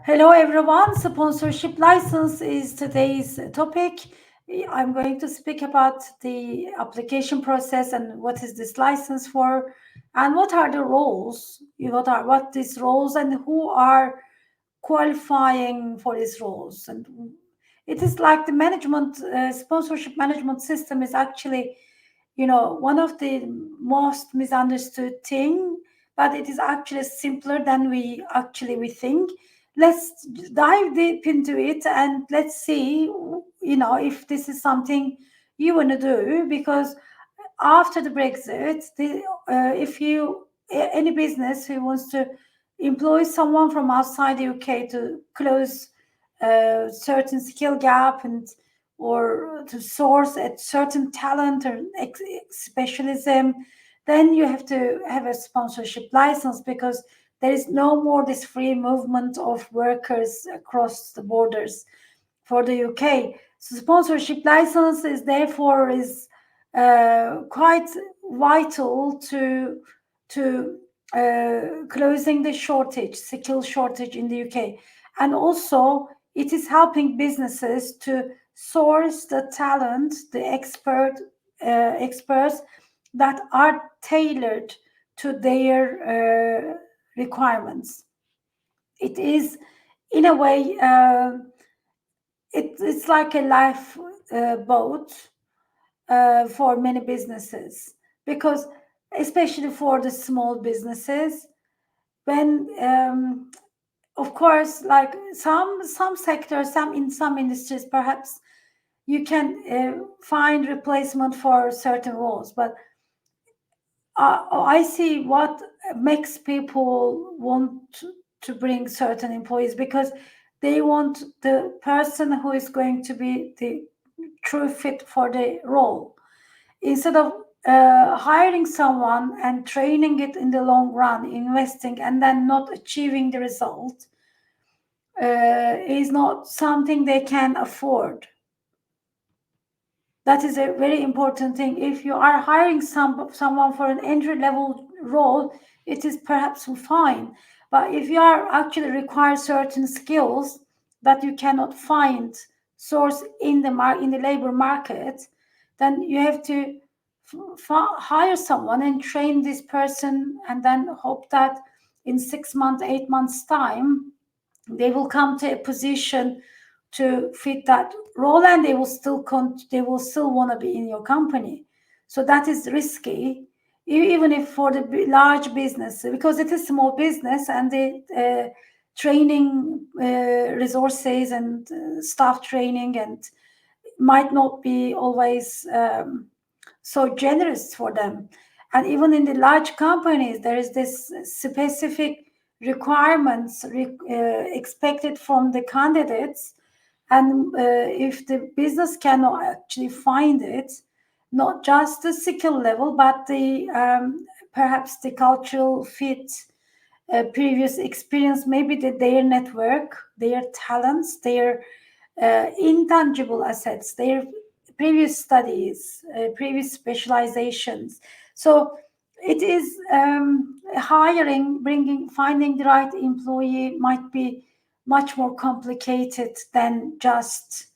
Hello, everyone. Sponsorship license is today's topic. I'm going to speak about the application process and what is this license for, and what are the roles. What these roles and who are qualifying for these roles. And it is like the management sponsorship management system is actually, one of the most misunderstood thing, but it is actually simpler than we think. Let's dive deep into it and let's see, if this is something you want to do, because after the Brexit, if any business who wants to employ someone from outside the UK to close a certain skill gap, and or to source a certain talent or specialism, then you have to have a sponsorship license, because there is no more this free movement of workers across the borders for the UK. So sponsorship license is therefore is quite vital to closing the skill shortage in the UK, and also it is helping businesses to source the talent, the experts that are tailored to their requirements. It is, in a way, it's like a life boat for many businesses, because especially for the small businesses, when of course, like some sectors, some industries, perhaps you can find replacement for certain roles, but I see what makes people want to bring certain employees, because they want the person who is going to be the true fit for the role, instead of hiring someone and training it in the long run, investing and then not achieving the result, is not something they can afford. That is a very important thing. If you are hiring someone for an entry level role, it is perhaps fine. But if you are actually require certain skills that you cannot find source in the labor market, then you have to hire someone and train this person, and then hope that in 6 months, 8 months time, they will come to a position to fit that role, and they will still want to be in your company. So that is risky, even if for the large business, because it is small business, and the training resources and staff training and might not be always so generous for them. And even in the large companies, there is this specific requirements expected from the candidates, and if the business cannot actually find it, not just the skill level, but the perhaps the cultural fit, previous experience, maybe their network, their talents, their intangible assets, their previous studies, previous specializations. So it is finding the right employee might be much more complicated than just,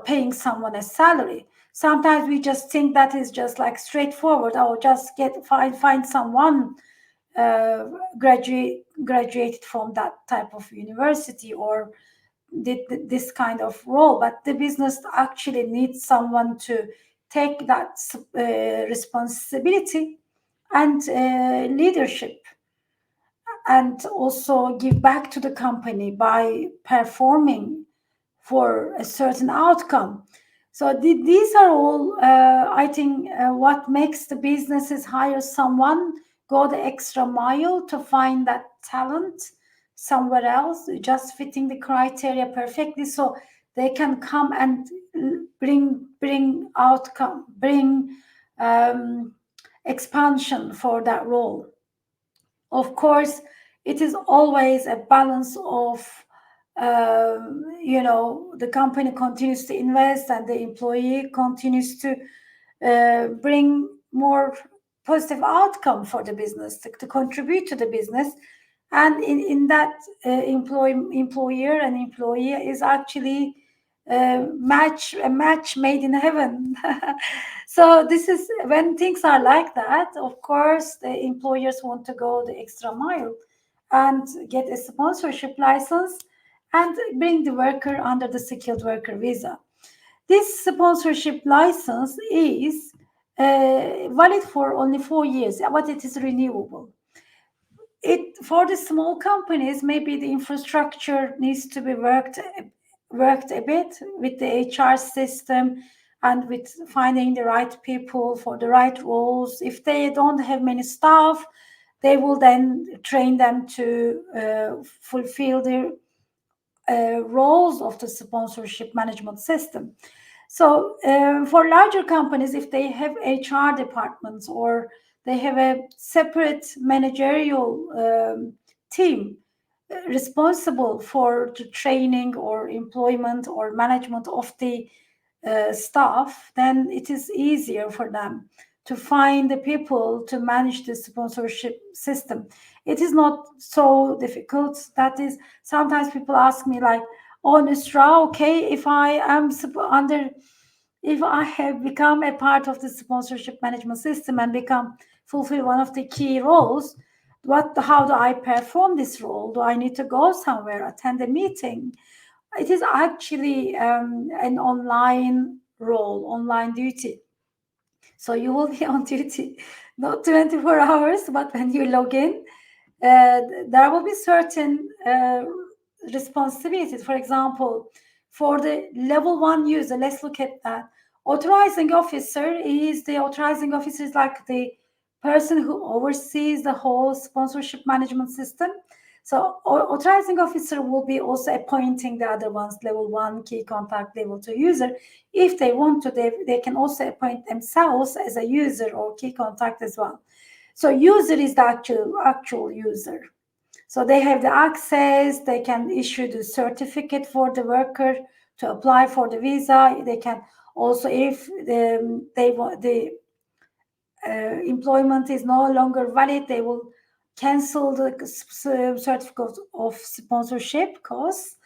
paying someone a salary. Sometimes we just think that is just like straightforward. Oh, just find someone graduated from that type of university, or did this kind of role, but the business actually needs someone to take that responsibility and leadership, and also give back to the company by performing for a certain outcome. So these are all, I think, what makes the businesses hire someone, go the extra mile to find that talent somewhere else, just fitting the criteria perfectly, so they can come and bring outcome, bring expansion for that role. Of course, it is always a balance of, the company continues to invest and the employee continues to bring more positive outcome for the business, to contribute to the business. and in that employer and employee is actually a match made in heaven. So this is when things are like that. Of course, the employers want to go the extra mile and get a sponsorship license and bring the worker under the skilled worker visa. This sponsorship license is valid for only 4 years, but it is renewable. It for the small companies, maybe the infrastructure needs to be worked a bit with the HR system and with finding the right people for the right roles. If they don't have many staff, they will then train them to fulfill the roles of the sponsorship management system. So for larger companies, if they have HR departments or they have a separate managerial team responsible for the training or employment or management of the staff, then it is easier for them to find the people to manage the sponsorship system. It is not so difficult. That is, sometimes people ask me like, "Oh, Nusra, okay, if I have become a part of the sponsorship management system and fulfill one of the key roles, how do I perform this role? Do I need to go somewhere, attend a meeting?" It is actually an online role, online duty. So you will be on duty not 24 hours, but when you log in, there will be certain responsibilities. For example, for the level 1 user, let's look at that. Authorizing officer is like the person who oversees the whole sponsorship management system. So authorizing officer will be also appointing the other ones, level 1 key contact, level 2 user. If they want to, they can also appoint themselves as a user or key contact as well. So user is the actual user. So they have the access, they can issue the certificate for the worker to apply for the visa. They can also, if the employment is no longer valid, they will cancel the certificate of sponsorship costs,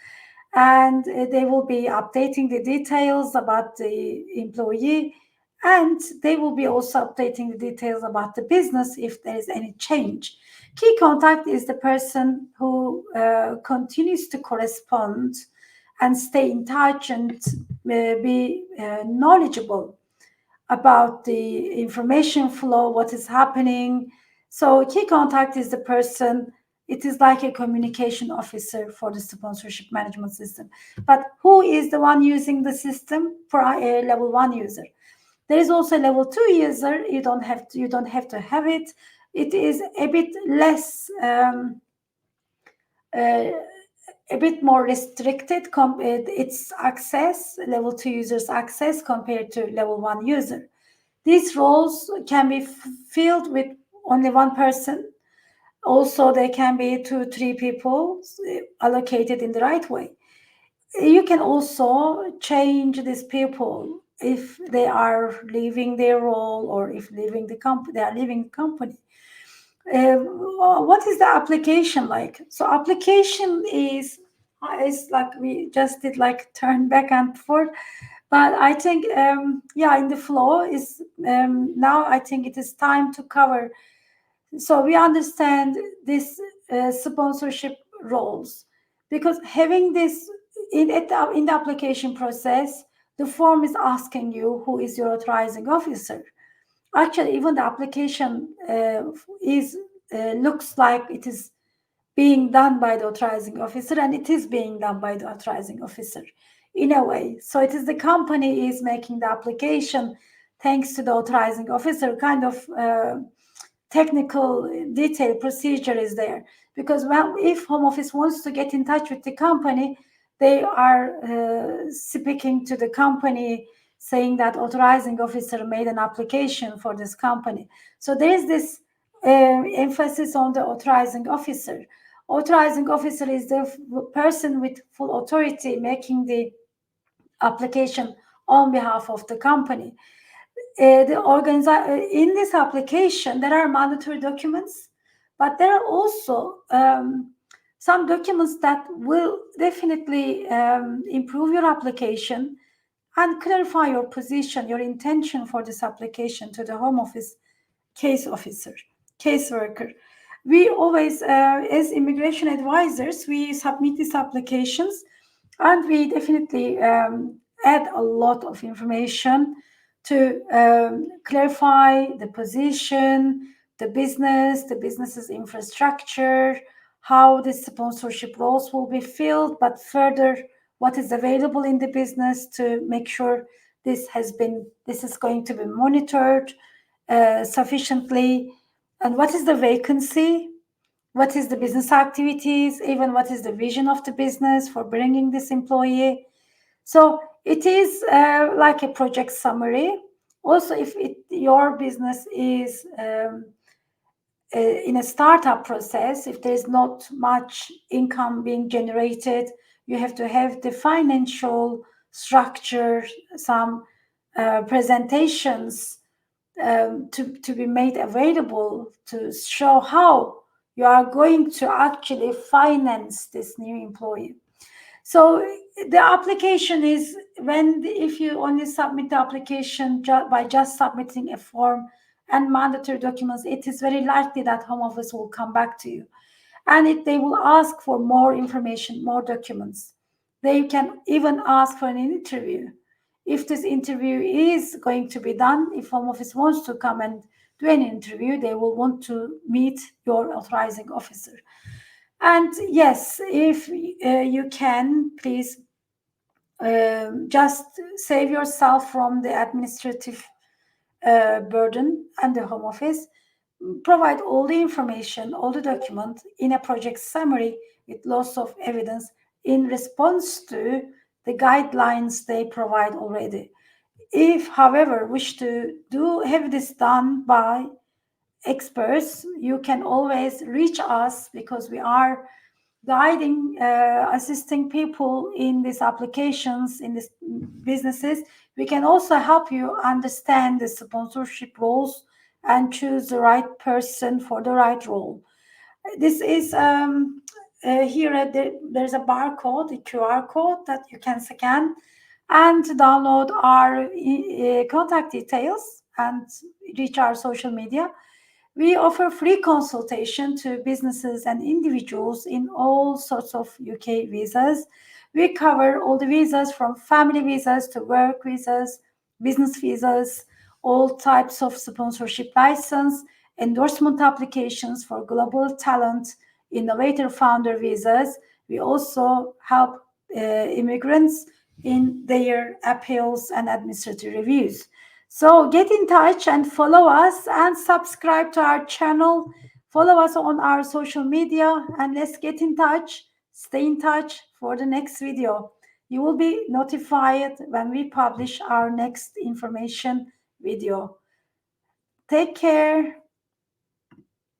and they will be updating the details about the employee, and they will be also updating the details about the business if there is any change. Key contact is the person who continues to correspond and stay in touch and be knowledgeable about the information flow, what is happening. So key contact is the person, it is like a communication officer for the sponsorship management system. But who is the one using the system? For a level 1 user. There is also a level 2 user. You don't have to have it. It is a bit less a bit more restricted, its access, level 2 users access compared to level 1 user. These roles can be filled with only one person. Also, they can be 2-3 people allocated in the right way. You can also change these people if they are leaving their role or if leaving the company, they are leaving the company. What is the application like? So application is like we just did, like turn back and forth. But I think, in the flow is now I think it is time to cover. So we understand this sponsorship roles, because having this in the application process, the form is asking you who is your authorizing officer. Actually, even the application is looks like it is being done by the authorizing officer, and it is being done by the authorizing officer in a way. So it is the company is making the application thanks to the authorizing officer. Kind of technical detail procedure is there, because if home office wants to get in touch with the company, they are speaking to the company saying that authorizing officer made an application for this company. So there is this emphasis on the authorizing officer. Authorizing officer is the person with full authority making the application on behalf of the company. In this application, there are mandatory documents But there are also some documents that will definitely improve your application and clarify your position, your intention for this application to the Home Office case officer, case worker. We always, as immigration advisors, we submit these applications, and we definitely add a lot of information to clarify the position, the business's infrastructure, how the sponsorship roles will be filled, but further, what is available in the business to make sure this is going to be monitored sufficiently, and what is the vacancy, what is the business activities, even what is the vision of the business for bringing this employee. So it is like a project summary. Also, if your business is in a startup process, if there's not much income being generated, you have to have the financial structure, some presentations to be made available to show how you are going to actually finance this new employee. So the application is if you only submit the application by just submitting a form and mandatory documents, it is very likely that Home Office will come back to you, and they will ask for more information, more documents. They can even ask for an interview. If this interview is going to be done, if Home Office wants to come and do an interview, they will want to meet your authorizing officer. And yes, if you can, please just save yourself from the administrative burden and the Home Office. Provide all the information, all the documents in a project summary with lots of evidence in response to the guidelines they provide already. If, however, wish to have this done by experts, you can always reach us, because we are guiding, assisting people in these applications, in these businesses. We can also help you understand the sponsorship roles and choose the right person for the right role. This is here, there's a barcode, a QR code that you can scan and download our contact details and reach our social media. We offer free consultation to businesses and individuals in all sorts of UK visas. We cover all the visas, from family visas to work visas, business visas, all types of sponsorship license, endorsement applications for global talent, innovator founder visas. We also help immigrants in their appeals and administrative reviews. So get in touch and follow us and subscribe to our channel. Follow us on our social media, and let's get in touch. Stay in touch for the next video. You will be notified when we publish our next information video. Take care.